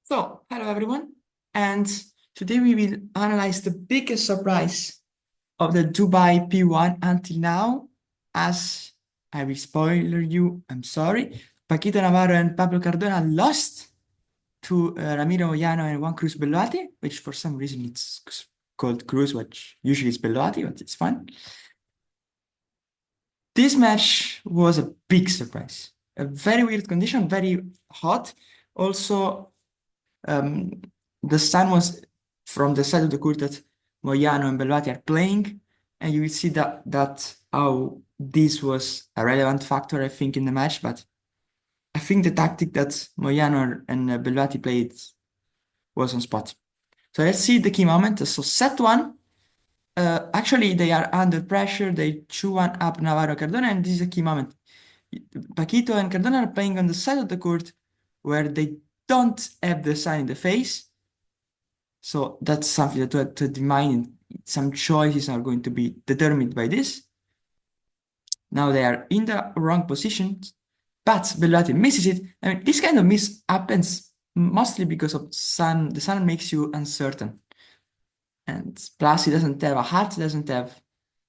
So, hello everyone, and today we will analyze the biggest surprise of the Dubai P1 until now. As I will spoiler you, I'm sorry. Paquito Navarro and Pablo Cardona lost to Ramiro Moyano and Juan Cruz Bellotti, which for some reason it's called Cruz, which usually is Bellotti, but it's fun. This match was a big surprise. A very weird condition, very hot. Also, um, the sun was from the side of the court that Moyano and Bellotti are playing, and you will see that how this was a relevant factor, I think, in the match. But I think the tactic that Moyano and Bellotti played was on spot. So let's see the key moment. So set one. Actually, they are under pressure. They chew one up Navarro Cardona, and this is a key moment. Paquito and Cardona are playing on the side of the court where they don't have the sun in the face. So that's something that to determine. Some choices are going to be determined by this. Now they are in the wrong position, but Bellotti misses it. I mean, this kind of miss happens mostly because of sun. The sun makes you uncertain. And plus, he doesn't have a hat, doesn't have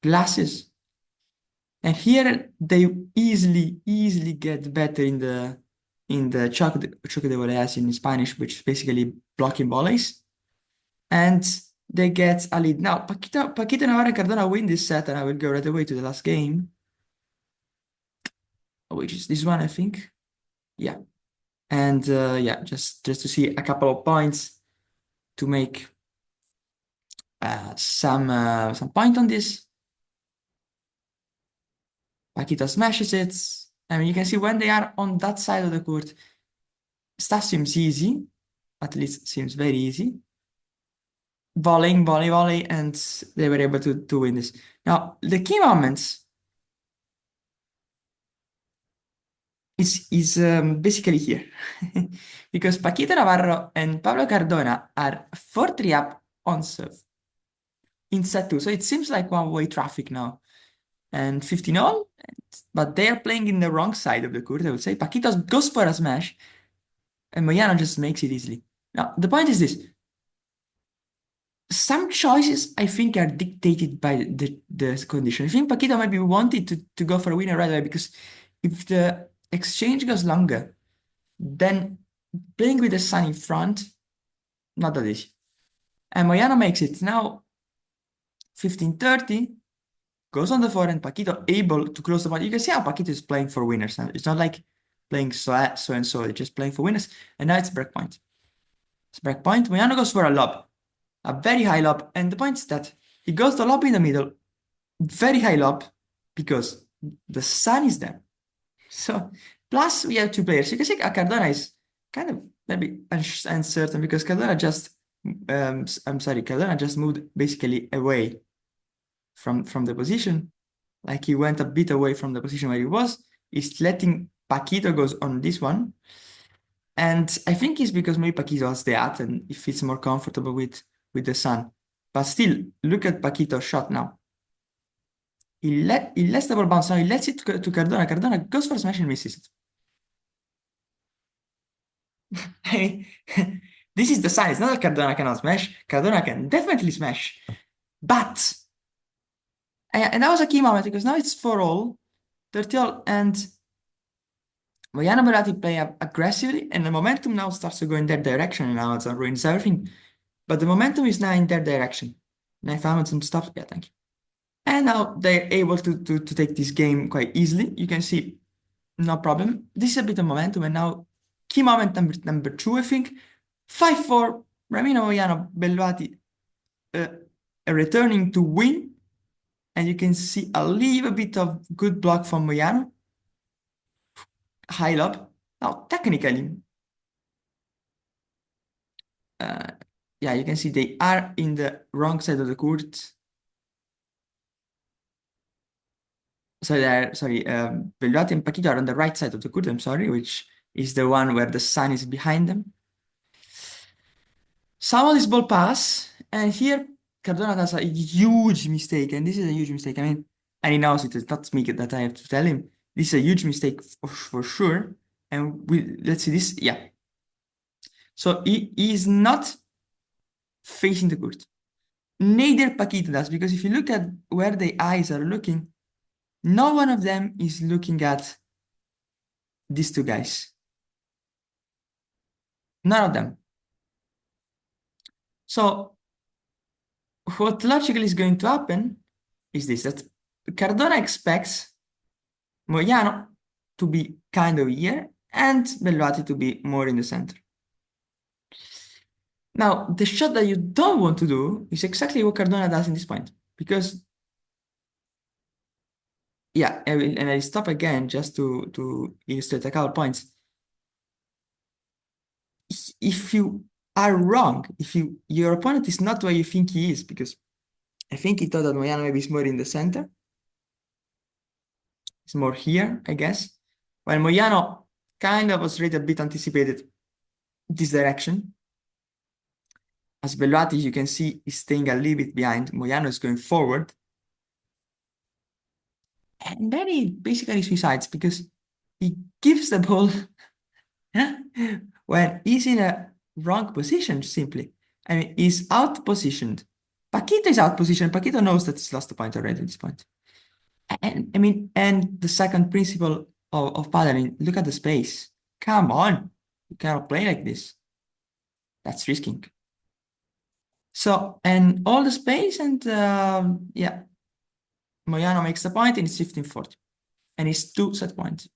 glasses. And here they easily get better in the choque de voleas in Spanish, which is basically blocking volleys. And they get a lead. Now, Paquito Navarro and Cardona win this set, and I will go right away to the last game, which is this one, I think. Yeah. And yeah, just to see a couple of points to make some point on this. Paquito smashes it. I mean, you can see when they are on that side of the court, stuff seems easy, at least seems very easy. Volley, and they were able to win this. Now, the key moments is basically here. Because Paquito Navarro and Pablo Cardona are 4-3 up on serve in set 2. So it seems like one-way traffic now. And 15-all, but they are playing in the wrong side of the court, I would say. Paquito goes for a smash, and Moyano just makes it easily. Now, the point is this. Some choices, I think, are dictated by the condition. I think Paquito maybe wanted to go for a winner right away, because if the exchange goes longer, then playing with the sun in front, not that easy. And Moyano makes it. Now, 15-30, goes on the forehand, Paquito able to close the point. You can see how Paquito is playing for winners. It's not like playing so and so, it's just playing for winners. And now it's break point. It's break point. Moyano goes for a lob, a very high lob. And the point is that he goes the lob in the middle, very high lob, because the sun is there. So, plus we have two players. You can see Cardona is kind of maybe uncertain, because Cardona just, Cardona just moved basically away from the position. Like he went a bit away from the position where he was. He's letting Paquito goes on this one. And I think it's because maybe Paquito has the hat and he feels more comfortable with the sun. But still, look at Paquito's shot now. He lets the ball bounce. Now he lets it to Cardona. Cardona goes for a smash and misses it. This is the sign. It's not that Cardona cannot smash. Cardona can definitely smash. But, and that was a key moment, because now it's 4-all, 30-all, and Moyano Bellotti play aggressively, and the momentum now starts to go in their direction, and now it's ruins everything. But the momentum is now in their direction. And I found some stuff. Yeah, thank you. And now they're able to take this game quite easily. You can see, no problem. This is a bit of momentum, and now key moment number 2, I think. 5-4, Ramiro Moyano Bellotti returning to win. And you can see a little bit of good block from Moyano. High lob. Now, technically, yeah, you can see they are in the wrong side of the court. So Bellotti and Paquito are on the right side of the court, I'm sorry, which is the one where the sun is behind them. Some of this ball pass, and here Cardona does a huge mistake, and this is a huge mistake. I mean, and he knows it. It's not me that I have to tell him. This is a huge mistake for sure. And let's see this. Yeah. So he is not facing the court. Neither Paquito does, because if you look at where the eyes are looking, no one of them is looking at these two guys. None of them. So what logically is going to happen is this, that Cardona expects Moiano to be kind of here and Bellotti to be more in the center. Now, the shot that you don't want to do is exactly what Cardona does in this point. Because, yeah, and I stop again just to illustrate a couple points. If you are wrong, if your opponent is not where you think he is, because I think he thought that Moiano maybe is more in the center. It's more here, I guess. While Moiano kind of was already a bit anticipated this direction. As Bellotti, you can see, is staying a little bit behind. Moiano is going forward. And then he basically suicides because he gives the ball when he's in a wrong position, simply. I mean, he's out-positioned. Paquito is out-positioned. Paquito knows that he's lost the point already at this point. And I mean, and the second principle of paddling, look at the space. Come on. You cannot play like this. That's risking. So, and all the space, and yeah, Moiano makes the point, and it's 15-40. And it's 2 set points.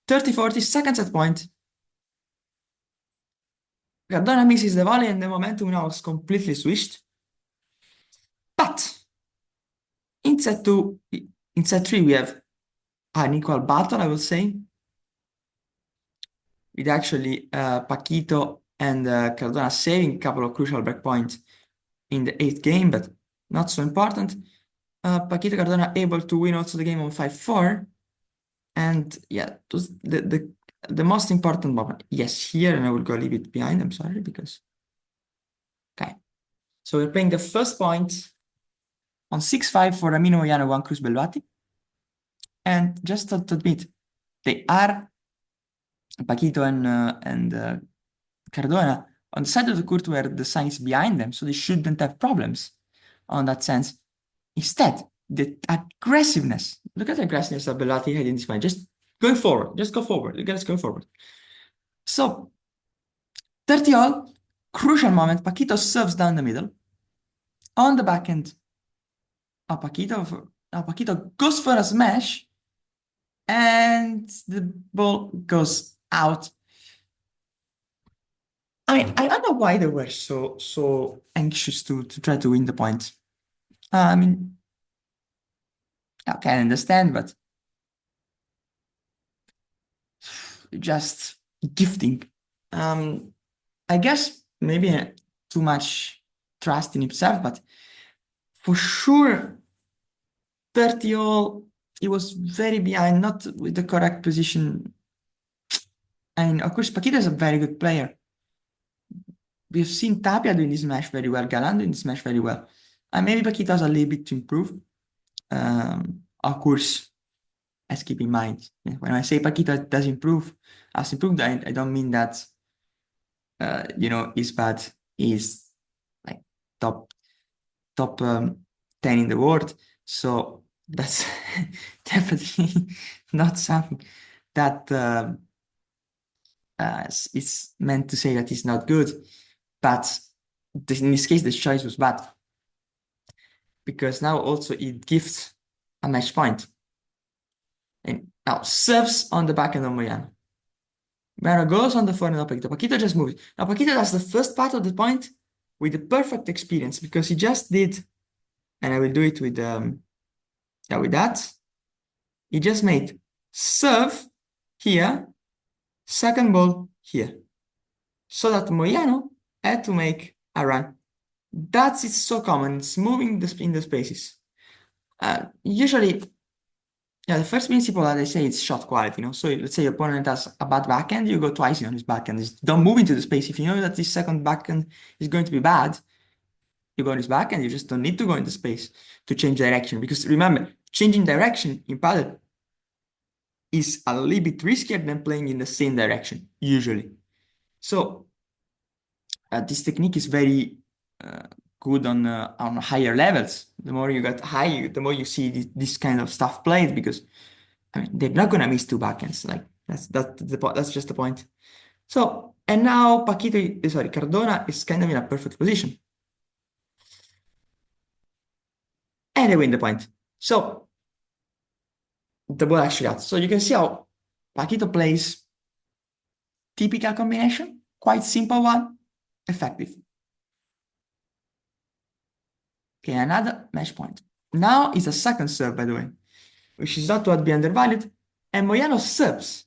30-40, second set point. Cardona misses the volley, and the momentum now is completely switched. But in set 2, in set 3, we have an equal battle, I will say, with actually Paquito and Cardona saving a couple of crucial breakpoints in the 8th game, but not so important. Paquito Cardona able to win also the game on 5-4. And yeah, the most important moment. Yes, here, and I will go a little bit behind, I'm sorry, because... Okay. So we're playing the first point on 6-5 for Ramiro Moiano, Juan Cruz Bellotti. And just to admit, they are Paquito and Cardona on the side of the court where the sign is behind them, so they shouldn't have problems on that sense. Instead, the aggressiveness, look at the aggressiveness that Bellotti had in this point. Just going forward, just go forward. You guys go forward. So, 30 all, crucial moment. Paquito serves down the middle. On the back end, Paquito goes for a smash, and the ball goes out. I mean, I don't know why they were so anxious to try to win the point. I mean, okay, I understand, but just gifting. I guess maybe too much trust in himself, but for sure, 30 all, he was very behind, not with the correct position. And of course, Paquito is a very good player. We've seen Tapia doing this match very well, Galan doing this match very well. And maybe Paquito has a little bit to improve. Of course, let's keep in mind, when I say Paquito has improved, I don't mean that, his bad is like top 10 in the world. So that's definitely not something that is meant to say that he's not good. But in this case, the choice was bad. Because now also it gives a match point. And now serves on the back end of Moiano. Moiano goes on the forehand of Paquito. Paquito just moves. Now Paquito does the first part of the point with the perfect experience because he just did, and I will do it with with that. He just made serve here, second ball here. So that Moiano had to make a run. That's it's so common. It's moving in the spaces. Usually, yeah, the first principle that I say is shot quality. So let's say your opponent has a bad backhand, you go twice on his backhand. Don't move into the space. If you know that this second backhand is going to be bad, you go on his backhand. You just don't need to go into space to change direction. Because remember, changing direction in paddle is a little bit riskier than playing in the same direction, usually. So this technique is very uh, good on higher levels. The more you get high, the more you see this kind of stuff played because I mean they're not gonna miss two backhands. Like that's just the point. So and now Cardona is kind of in a perfect position. And they win the point. So the ball actually out. So you can see how Paquito plays typical combination, quite simple one, effective. Okay, another match point. Now is a second serve, by the way, which is not to be undervalued. And Moyano serves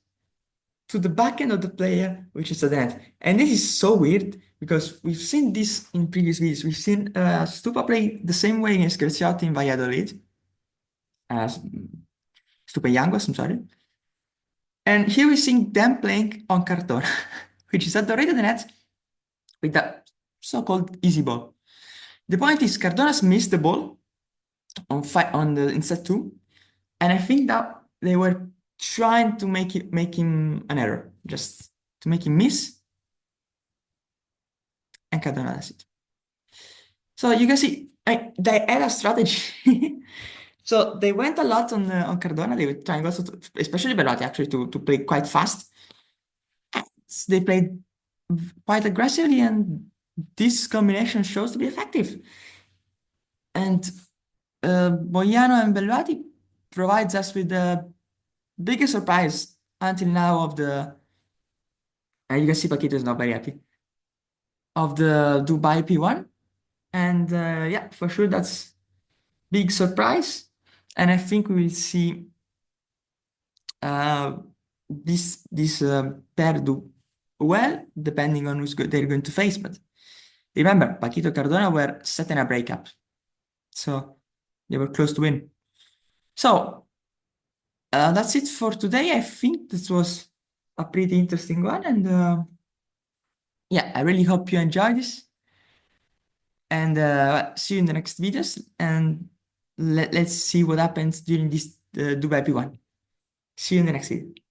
to the backhand of the player, which is at the net. And this is so weird because we've seen this in previous videos. We've seen Stupa play the same way against Screciotti in Valladolid, as Stupenjangos, I'm sorry. And here we're seeing them playing on Cardona, which is at the rate of the net with that so-called easy ball. The point is Cardona's missed the ball on the in set two, and I think that they were trying to make him an error, just to make him miss, and Cardona does it. So you can see they had a strategy. So they went a lot on Cardona. They were trying also, especially Belotti, actually, to play quite fast. They played quite aggressively, and this combination shows to be effective. And Boiano and Bellotti provides us with the biggest surprise until now of the. You can see Paquito is not very happy of the Dubai P1, and yeah, for sure that's big surprise. And I think we will see uh, this pair do well depending on they're going to face. But remember, Paquito Cardona were set in a breakup, so they were close to win. So that's it for today. I think this was a pretty interesting one, and yeah, I really hope you enjoyed this. And see you in the next videos. And let's see what happens during this Dubai P1. See you in the next video.